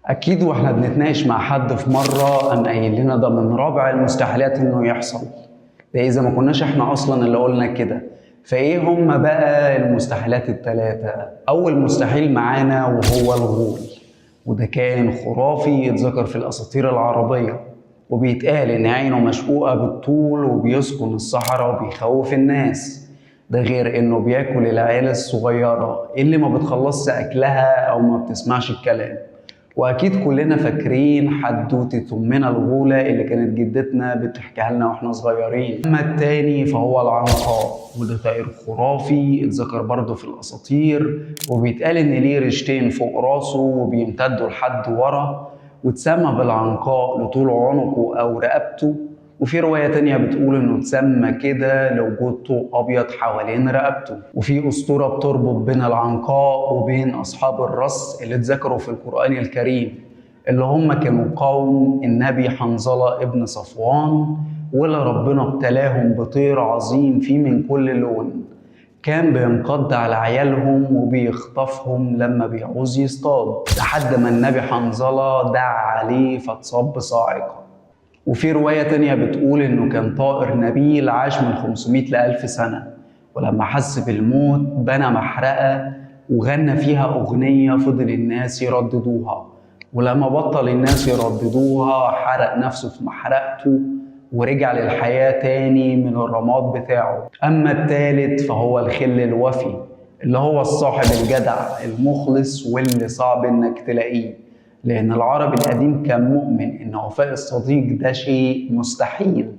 اكيد واحنا بنتناقش مع حد في مره قام قايل لنا ده من رابع المستحيلات انه يحصل. ده اذا ما كناش احنا اصلا اللي قلنا كده. فايه هم بقى المستحيلات الثلاثه؟ اول مستحيل معانا وهو الغول، وده كائن خرافي اتذكر في الاساطير العربيه، وبيتقال ان عينه مشقوقه بالطول وبيسكن الصحراء وبيخوف الناس. ده غير انه بياكل العيال الصغيره اللي ما بتخلصش اكلها او ما بتسمعش الكلام. واكيد كلنا فاكرين حدوتة امنا الغولة اللي كانت جدتنا بتحكيها لنا واحنا صغيرين. اما التاني فهو العنقاء، وده طائر خرافي اتذكر برضه في الاساطير، وبيتقال ان ليه ريشتين فوق راسه وبيمتدوا لحد ورا، واتسمى بالعنقاء لطول عنقه او رقبته. وفي رواية تانية بتقول انه اتسمى كده لوجود طوق ابيض حوالين رقبته. وفي اسطورة بتربط بين العنقاء وبين اصحاب الرس اللي اتذكروا في القرآن الكريم، اللي هم كانوا قوم النبي حنظلة ابن صفوان، واللي ربنا ابتلاهم بطير عظيم فيه من كل لون، كان بينقض على عيالهم وبيخطفهم لما بيعوز يصطاد، لحد ما النبي حنظلة دعا عليه فاتصاب بصاعقة. وفي رواية تانية بتقول إنه كان طائر نبيل عاش من 500 ل 1000 سنة، ولما حس بالموت بنى محرقة وغنى فيها أغنية فضل الناس يرددوها، ولما بطل الناس يرددوها حرق نفسه في محرقته ورجع للحياة تاني من الرماد بتاعه. أما التالت فهو الخل الوفي، اللي هو الصاحب الجدع المخلص واللي صعب إنك تلاقيه، لأن العربي القديم كان مؤمن إن وفاء الصديق ده شيء مستحيل،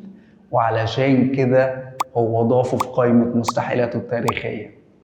وعلشان كده هو ضافه في قائمة مستحيلاته التاريخية.